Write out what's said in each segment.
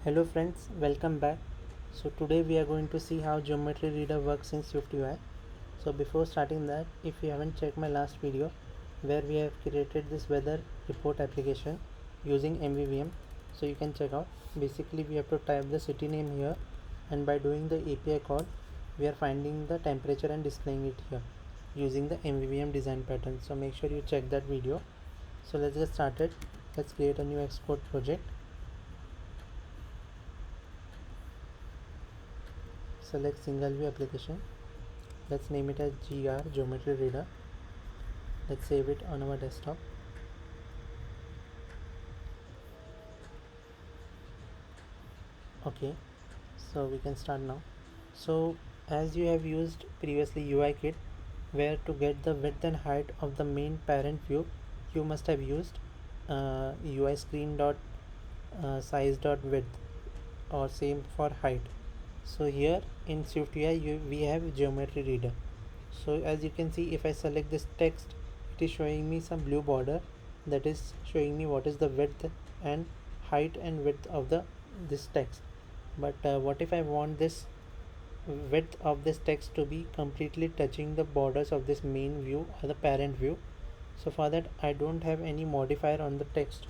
Hello friends, welcome back. So today we are going to see how Geometry Reader works in SwiftUI. So before starting that, if you haven't checked my last video where we have created this weather report application using MVVM, so you can check out. Basically we have to type the city name here, and by doing the API call we are finding the temperature and displaying it here using the MVVM design pattern. So make sure you check that video. So let's get started. Let's create a new Xcode project. Select single view application. Let's name it as GR Geometry Reader. Let's save it on our desktop. Okay, so we can start now. So as you have used previously UIKit, where to get the width and height of the main parent view, you must have used UI screen dot size dot width, or same for height. So here in SwiftUI we have Geometry Reader. So as you can see, if I select this text, it is showing me some blue border that is showing me what is the width and height and width of this text. But what if I want this width of this text to be completely touching the borders of this main view or the parent view? So for that I don't have any modifier on the text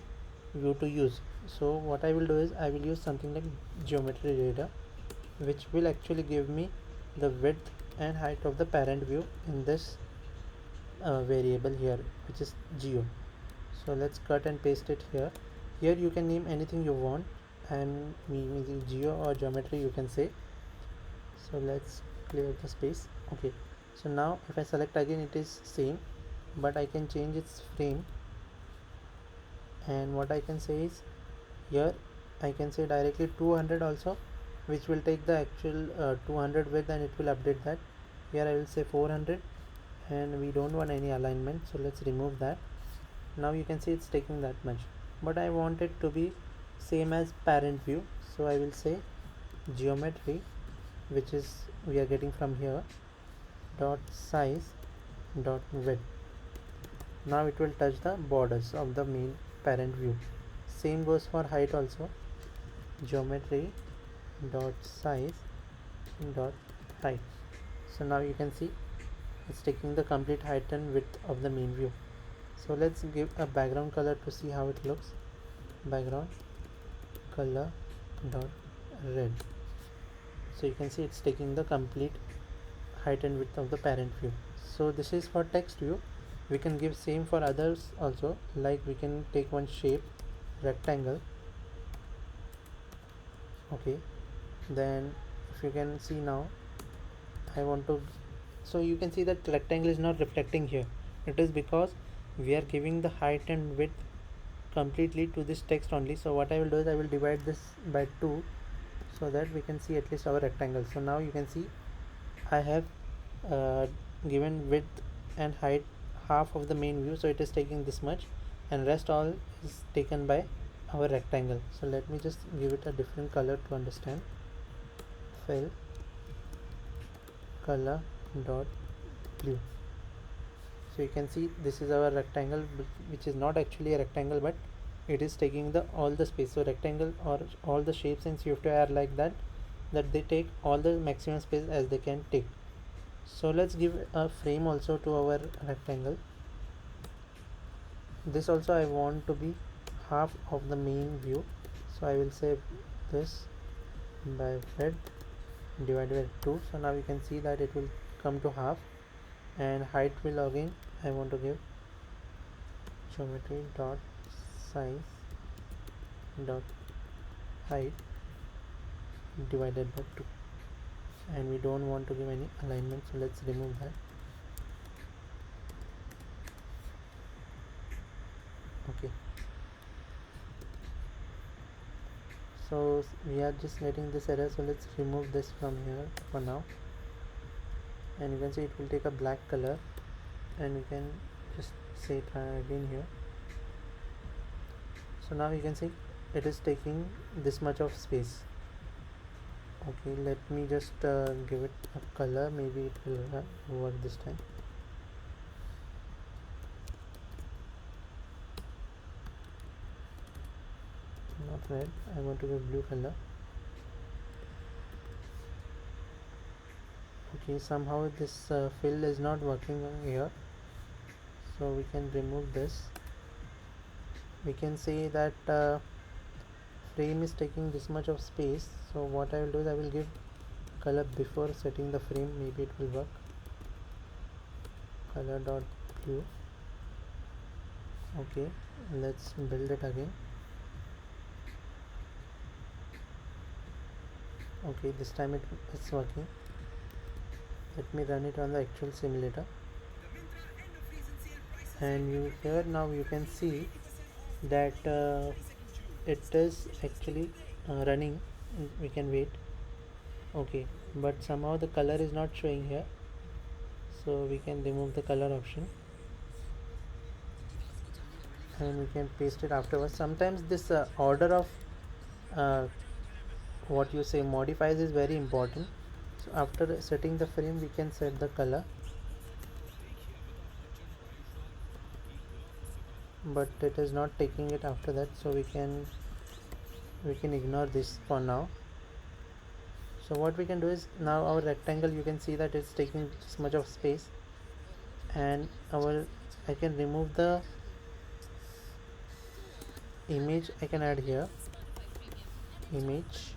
view to use. So what I will do is I will use something like Geometry Reader, which will actually give me the width and height of the parent view in this variable here, which is geo. So let's cut and paste it here. Here you can name anything you want, and me using geo or geometry you can say. So let's clear the space. Okay, so now if I select again, it is same, but I can change its frame. And what I can say is, here I can say directly 200 also, which will take the actual 200 width and it will update that. Here I will say 400, and we don't want any alignment, so let's remove that. Now you can see it's taking that much, but I want it to be same as parent view, so I will say geometry, which is we are getting from here, dot size dot width. Now it will touch the borders of the main parent view. Same goes for height also, geometry dot size dot height. So now you can see it's taking the complete height and width of the main view. So let's give a background color to see how it looks. Background color dot red. So you can see it's taking the complete height and width of the parent view. So this is for text view. We can give same for others also, like we can take one shape, rectangle. Okay, then if you can see now, I want to, so you can see that rectangle is not reflecting here. It is because we are giving the height and width completely to this text only. So what I will do is I will divide this by 2 so that we can see at least our rectangle. So now you can see I have given width and height half of the main view, so it is taking this much, and rest all is taken by our rectangle. So let me just give it a different color to understand. Fill color dot blue. So you can see this is our rectangle, which is not actually a rectangle, but it is taking the all the space. So rectangle or all the shapes in SwiftUI are like that they take all the maximum space as they can take. So let's give a frame also to our rectangle. This also I want to be half of the main view, so I will say this by width divided by 2. So now you can see that it will come to half, and height will again I want to give geometry dot size dot height divided by 2, and we don't want to give any alignment, so let's remove that. Okay, so we are just getting this error, so let's remove this from here for now. And you can see it will take a black color, and you can just say try again here. So now you can see it is taking this much of space. Okay, let me just give it a color, maybe it will work this time. not red, I want to give blue color. Okay, somehow this fill is not working here, so we can remove this. We can say that frame is taking this much of space, so what I will do is I will give color before setting the frame, maybe it will work. Color dot blue. Okay, let's build it again. Okay, this time it's working. Let me run it on the actual simulator, and here now you can see that it is actually running. We can wait. Okay, but somehow the color is not showing here, so we can remove the color option and we can paste it afterwards. Sometimes this order of uh, what you say modifies is very important. So after setting the frame we can set the color, but it is not taking it after that, so we can ignore this for now. So what we can do is, now our rectangle, you can see that it's taking this much of space, and I can remove the image. I can add here image,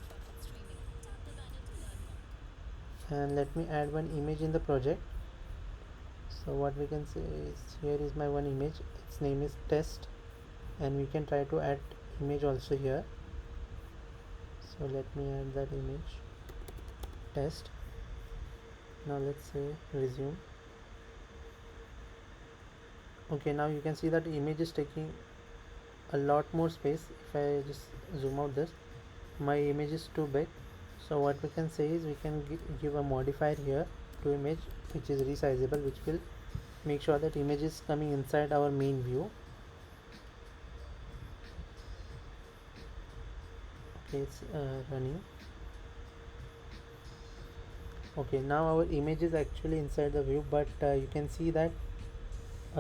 and let me add one image in the project. So what we can say is, here is my one image, its name is test, and we can try to add image also here. So let me add that image, test. Now let's say resume. Okay, now you can see that image is taking a lot more space. If I just zoom out this, my image is too big. So what we can say is, we can give a modifier here to image which is resizable, which will make sure that image is coming inside our main view. Okay, it's running. Okay, now our image is actually inside the view, but you can see that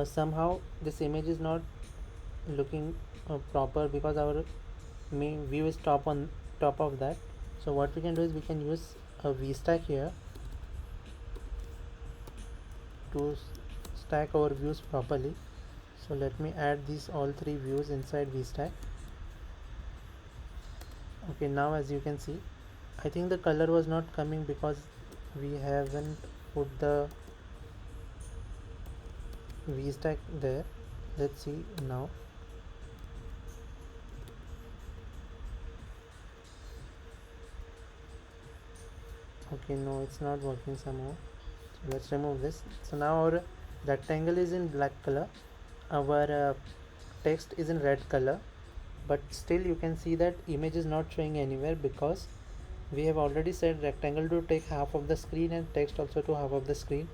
somehow this image is not looking proper, because our main view is top of that. So what we can do is, we can use a VStack here to stack our views properly. So let me add these all three views inside VStack. Okay, now as you can see, I think the color was not coming because we haven't put the VStack there. Let's see now. Okay, no, it's not working somehow. So let's remove this. So now our rectangle is in black color, our text is in red color, but still you can see that image is not showing anywhere, because we have already said rectangle to take half of the screen and text also to half of the screen,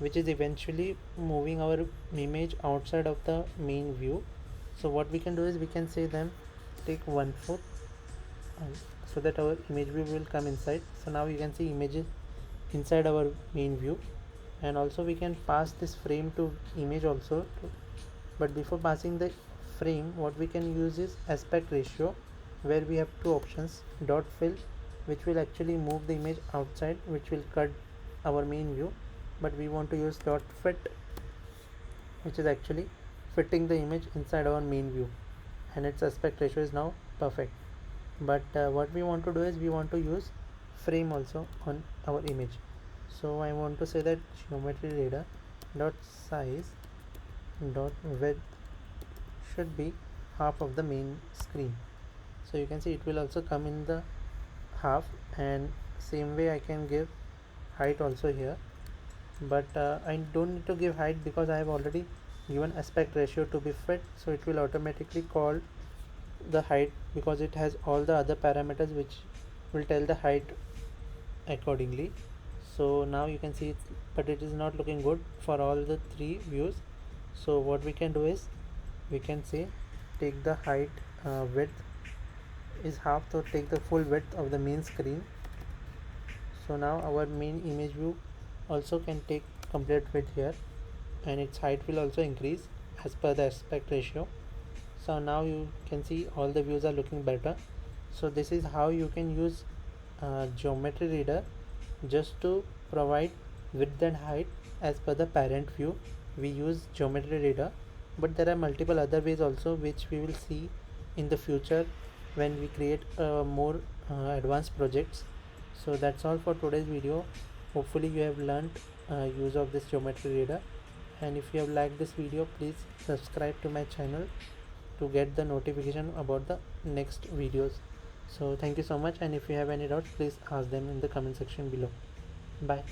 which is eventually moving our image outside of the main view. So what we can do is, we can say them take 1/4, so that our image view will come inside. So now you can see images inside our main view, and also we can pass this frame to image also. But before passing the frame, what we can use is aspect ratio, where we have two options: dot fill, which will actually move the image outside, which will cut our main view, but we want to use dot fit, which is actually fitting the image inside our main view, and its aspect ratio is now perfect. But what we want to do is, we want to use frame also on our image. So I want to say that geometry radar dot size dot width should be half of the main screen. So you can see it will also come in the half, and same way I can give height also here, but I don't need to give height because I have already given aspect ratio to be fit, so it will automatically call the height, because it has all the other parameters which will tell the height accordingly. So now you can see it, but it is not looking good for all the three views. So what we can do is, we can say take the height, width is half, so take the full width of the main screen. So now our main image view also can take complete width here, and its height will also increase as per the aspect ratio. So now you can see all the views are looking better. So this is how you can use geometry reader just to provide width and height as per the parent view. We use geometry reader, but there are multiple other ways also which we will see in the future when we create more advanced projects. So that's all for today's video. Hopefully you have learned use of this geometry reader, and if you have liked this video, please subscribe to my channel to get the notification about the next videos. So thank you so much, and if you have any doubts, please ask them in the comment section below. Bye.